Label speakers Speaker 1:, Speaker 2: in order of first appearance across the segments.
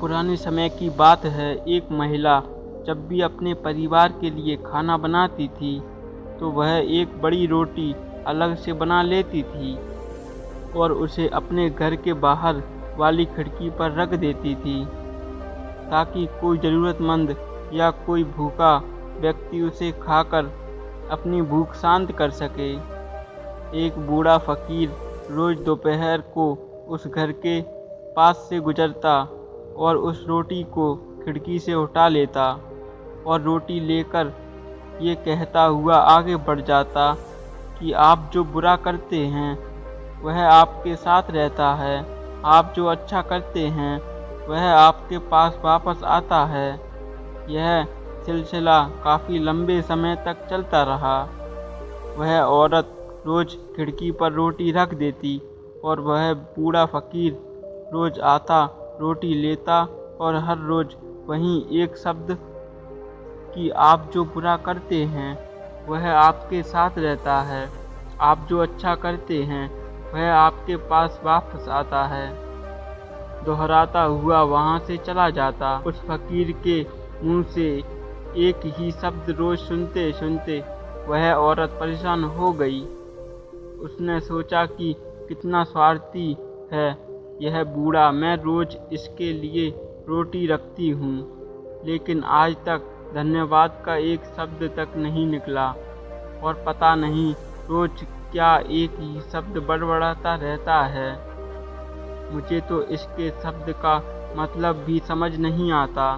Speaker 1: पुराने समय की बात है। एक महिला जब भी अपने परिवार के लिए खाना बनाती थी तो वह एक बड़ी रोटी अलग से बना लेती थी और उसे अपने घर के बाहर वाली खिड़की पर रख देती थी ताकि कोई ज़रूरतमंद या कोई भूखा व्यक्ति उसे खाकर अपनी भूख शांत कर सके। एक बूढ़ा फकीर रोज़ दोपहर को उस घर के पास से गुजरता और उस रोटी को खिड़की से उठा लेता और रोटी लेकर ये कहता हुआ आगे बढ़ जाता कि आप जो बुरा करते हैं वह आपके साथ रहता है, आप जो अच्छा करते हैं वह आपके पास वापस आता है। यह सिलसिला काफ़ी लंबे समय तक चलता रहा। वह औरत रोज़ खिड़की पर रोटी रख देती और वह बूढ़ा फकीर रोज़ आता, रोटी लेता और हर रोज़ वही एक शब्द कि आप जो बुरा करते हैं वह आपके साथ रहता है, आप जो अच्छा करते हैं वह आपके पास वापस आता है, दोहराता हुआ वहाँ से चला जाता। उस फकीर के मुंह से एक ही शब्द रोज़ सुनते सुनते वह औरत परेशान हो गई। उसने सोचा कि कितना स्वार्थी है यह बूढ़ा, मैं रोज़ इसके लिए रोटी रखती हूँ लेकिन आज तक धन्यवाद का एक शब्द तक नहीं निकला और पता नहीं रोज़ क्या एक ही शब्द बड़बड़ाता रहता है। मुझे तो इसके शब्द का मतलब भी समझ नहीं आता।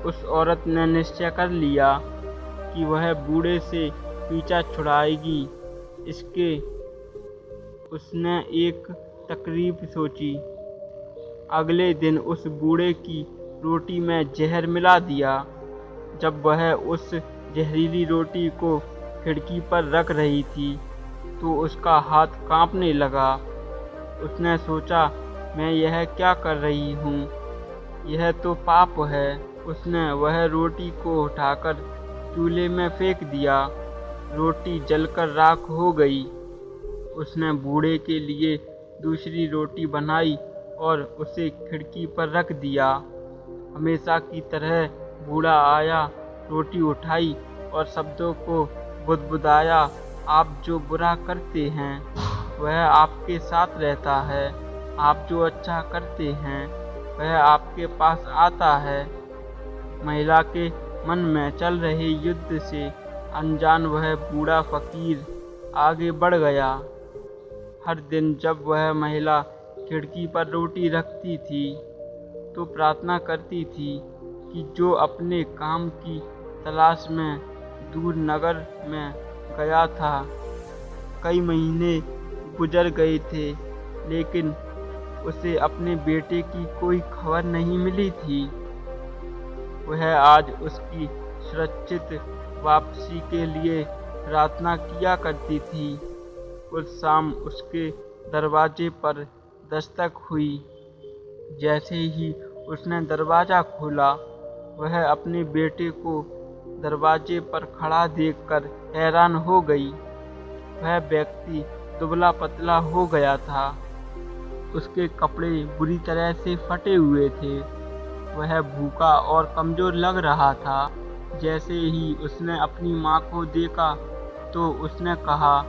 Speaker 1: उस औरत ने निश्चय कर लिया कि वह बूढ़े से पीछा छुड़ाएगी। उसने एक तरकीब सोची। अगले दिन उस बूढ़े की रोटी में जहर मिला दिया। जब वह उस जहरीली रोटी को खिड़की पर रख रही थी तो उसका हाथ कांपने लगा। उसने सोचा, मैं यह क्या कर रही हूँ, यह तो पाप है। उसने वह रोटी को उठाकर चूल्हे में फेंक दिया। रोटी जलकर राख हो गई। उसने बूढ़े के लिए दूसरी रोटी बनाई और उसे खिड़की पर रख दिया। हमेशा की तरह बूढ़ा आया, रोटी उठाई और शब्दों को बुदबुदाया, आप जो बुरा करते हैं वह आपके साथ रहता है, आप जो अच्छा करते हैं वह आपके पास आता है। महिला के मन में चल रहे युद्ध से अनजान वह बूढ़ा फकीर आगे बढ़ गया। हर दिन जब वह महिला खिड़की पर रोटी रखती थी तो प्रार्थना करती थी कि जो अपने काम की तलाश में दूर नगर में गया था। कई महीने गुजर गए थे लेकिन उसे अपने बेटे की कोई खबर नहीं मिली थी। वह आज उसकी सुरक्षित वापसी के लिए प्रार्थना किया करती थी। उस शाम उसके दरवाजे पर दस्तक हुई। जैसे ही उसने दरवाज़ा खोला वह अपने बेटे को दरवाजे पर खड़ा देखकर हैरान हो गई। वह व्यक्ति दुबला पतला हो गया था, उसके कपड़े बुरी तरह से फटे हुए थे, वह भूखा और कमज़ोर लग रहा था। जैसे ही उसने अपनी माँ को देखा तो उसने कहा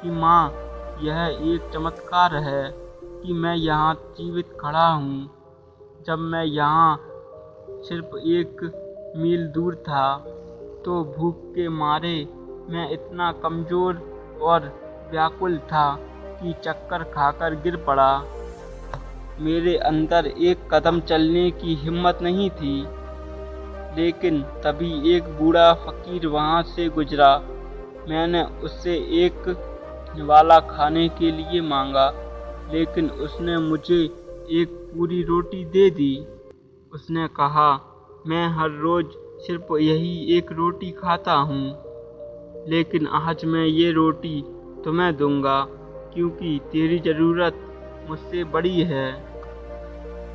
Speaker 1: कि माँ, यह एक चमत्कार है कि मैं यहाँ जीवित खड़ा हूँ। जब मैं यहाँ सिर्फ 1 मील दूर था तो भूख के मारे मैं इतना कमज़ोर और व्याकुल था कि चक्कर खाकर गिर पड़ा। मेरे अंदर एक कदम चलने की हिम्मत नहीं थी। लेकिन तभी एक बूढ़ा फकीर वहाँ से गुजरा। मैंने उससे एक वाला खाने के लिए मांगा लेकिन उसने मुझे एक पूरी रोटी दे दी। उसने कहा, मैं हर रोज़ सिर्फ यही एक रोटी खाता हूँ लेकिन आज मैं ये रोटी तुम्हें दूंगा क्योंकि तेरी ज़रूरत मुझसे बड़ी है।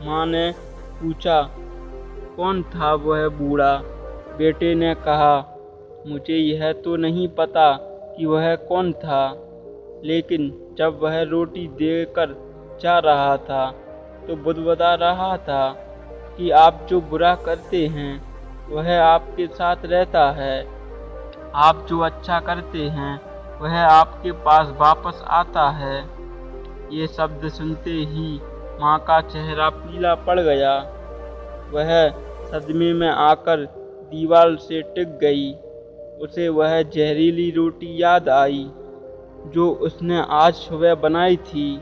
Speaker 1: माँ ने पूछा, कौन था वह बूढ़ा? बेटे ने कहा, मुझे यह तो नहीं पता कि वह कौन था, लेकिन जब वह रोटी देकर जा रहा था तो बुदबुदा रहा था, कि आप जो बुरा करते हैं वह आपके साथ रहता है, आप जो अच्छा करते हैं वह आपके पास वापस आता है। ये शब्द सुनते ही माँ का चेहरा पीला पड़ गया। वह सदमे में आकर दीवार से टिक गई। उसे वह जहरीली रोटी याद आई जो उसने आज सुबह बनाई थी।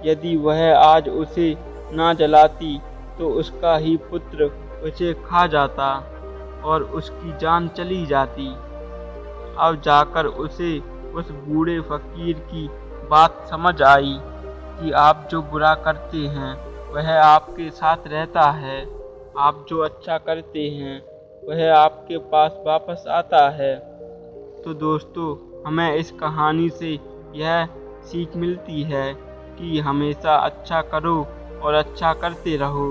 Speaker 1: यदि वह आज उसे ना जलाती तो उसका ही पुत्र उसे खा जाता और उसकी जान चली जाती। अब जाकर उसे उस बूढ़े फकीर की बात समझ आई कि आप जो बुरा करते हैं वह आपके साथ रहता है, आप जो अच्छा करते हैं वह आपके पास वापस आता है। तो दोस्तों, हमें इस कहानी से यह सीख मिलती है कि हमेशा अच्छा करो और अच्छा करते रहो।